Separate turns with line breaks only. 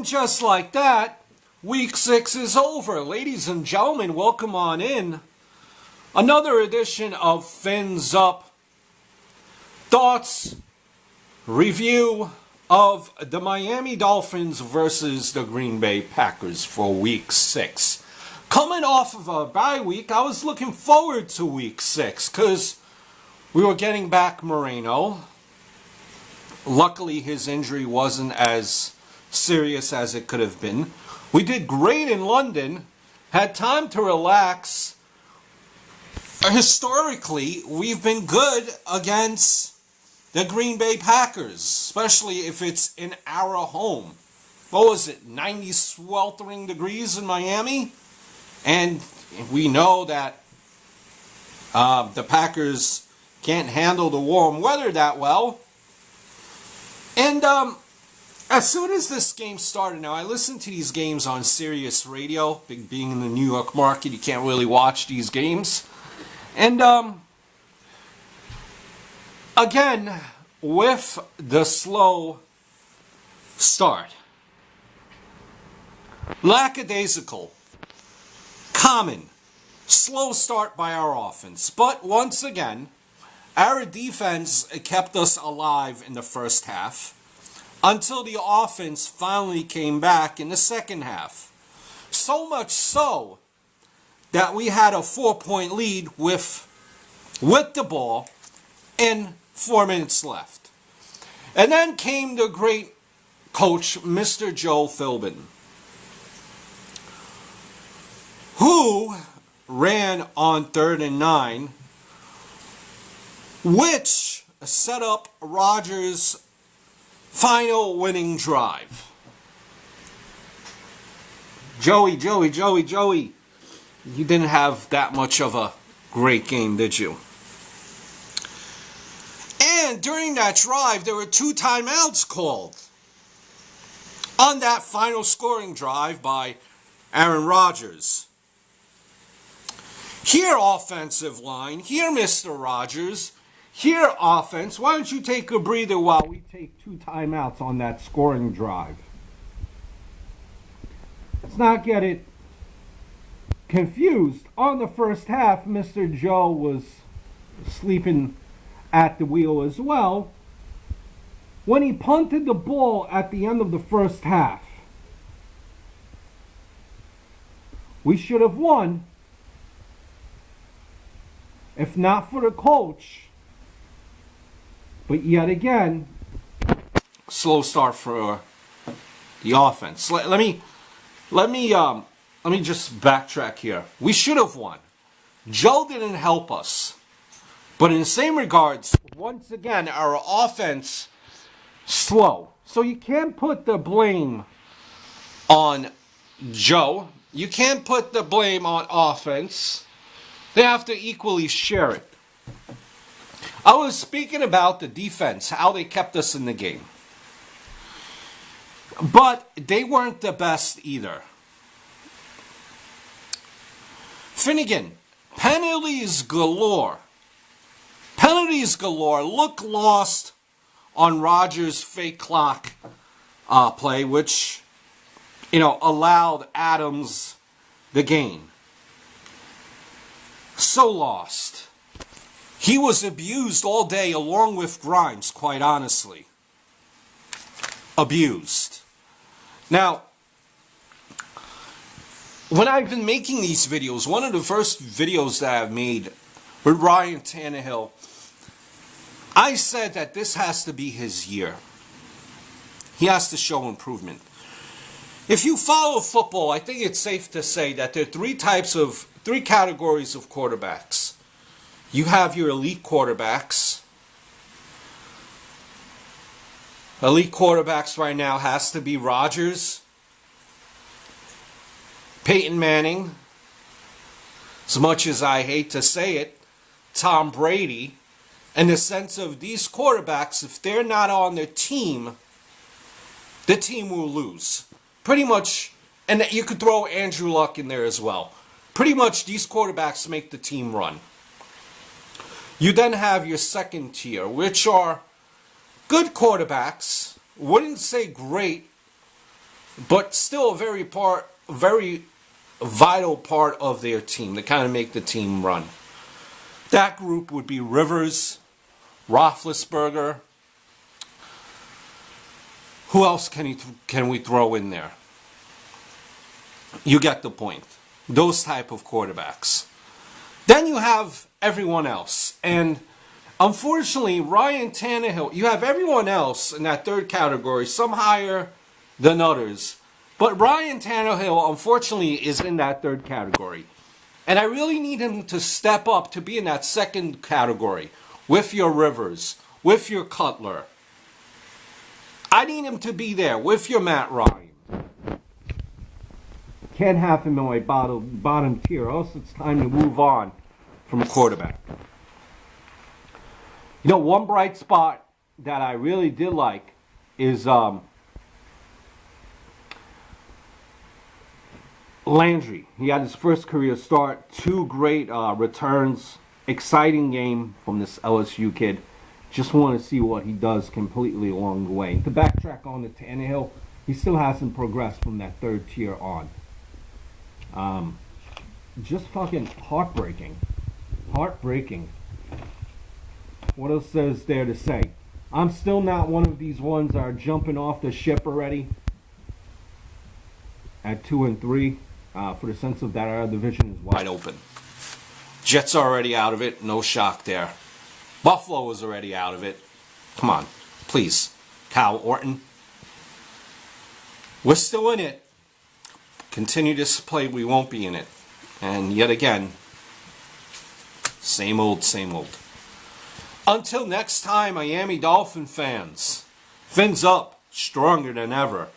just like that, week 6 is over. Ladies and gentlemen, welcome on in. Another edition of Fins Up. Thoughts, review of the Miami Dolphins versus the Green Bay Packers for week 6. Coming off of a bye week, I was looking forward to week 6 because we were getting back Moreno. Luckily, his injury wasn't as serious as it could have been. We did great in London, had time to relax. Historically, we've been good against the Green Bay Packers, especially if it's in our home. What was it, 90 sweltering degrees in Miami? And we know that the Packers can't handle the warm weather that well. And as soon as this game started, now I listen to these games on Sirius Radio. Being in the New York market, you can't really watch these games. And again, with the slow start, lackadaisical, common, slow start by our offense. But once again, our defense kept us alive in the first half until the offense finally came back in the second half. So much so that we had a 4-point lead with the ball and 4 minutes left. And then came the great coach, Mr. Joe Philbin, who ran on 3rd and 9, which set up Rodgers' final winning drive. Joey, you didn't have that much of a great game, did you? And during that drive, there were 2 timeouts called on that final scoring drive by Aaron Rodgers. Here, offensive line, here, Mr. Rodgers, here, offense, why don't you take a breather while we take 2 timeouts on that scoring drive? Let's not get it confused. On the first half, Mr. Joe was sleeping at the wheel as well when he punted the ball at the end of the first half. We should have won if not for the coach. But yet again, slow start for the offense. Let me just backtrack here. We should have won. Joe didn't help us. But in the same regards, once again, our offense slow. So you can't put the blame on Joe. You can't put the blame on offense. They have to equally share it. I was speaking about the defense, how they kept us in the game. But they weren't the best either. Finnegan, penalties galore. Penalties galore. Look lost on Rodgers' fake clock play, which, allowed Adams the gain. So lost. He was abused all day along with Grimes, quite honestly. Abused. Now, when I've been making these videos, one of the first videos that I've made with Ryan Tannehill, I said that this has to be his year. He has to show improvement. If you follow football, I think it's safe to say that there are 3 categories of quarterbacks. You have your elite quarterbacks. Elite quarterbacks right now has to be Rodgers, Peyton Manning, as much as I hate to say it, Tom Brady, in the sense of these quarterbacks, if they're not on the team will lose. Pretty much, and you could throw Andrew Luck in there as well. Pretty much these quarterbacks make the team run. You then have your second tier, which are good quarterbacks, wouldn't say great, but still a very vital part of their team to kind of make the team run. That group would be Rivers, Roethlisberger. Who else can we throw in there? You get the point. Those type of quarterbacks. Then you have everyone else. And unfortunately, Ryan Tannehill, you have everyone else in that third category, some higher than others. But Ryan Tannehill, unfortunately, is in that third category. And I really need him to step up to be in that second category with your Rivers, with your Cutler. I need him to be there with your Matt Ryan. Can't have him in my bottom tier, or else it's time to move on from a quarterback. You know, one bright spot that I really did like is Landry. He had his first career start, 2 great returns, exciting game from this LSU kid. Just want to see what he does completely along the way. To backtrack on the Tannehill, he still hasn't progressed from that third tier on. Just fucking heartbreaking. Heartbreaking. What else is there to say? I'm still not one of these ones that are jumping off the ship already at 2 and 3 for the sense of that our division is wide open. Jets are already out of it. No shock there. Buffalo is already out of it. Come on, please. Kyle Orton. We're still in it. Continue this play, we won't be in it. And yet again, same old, same old. Until next time, Miami Dolphin fans. Fins up, stronger than ever.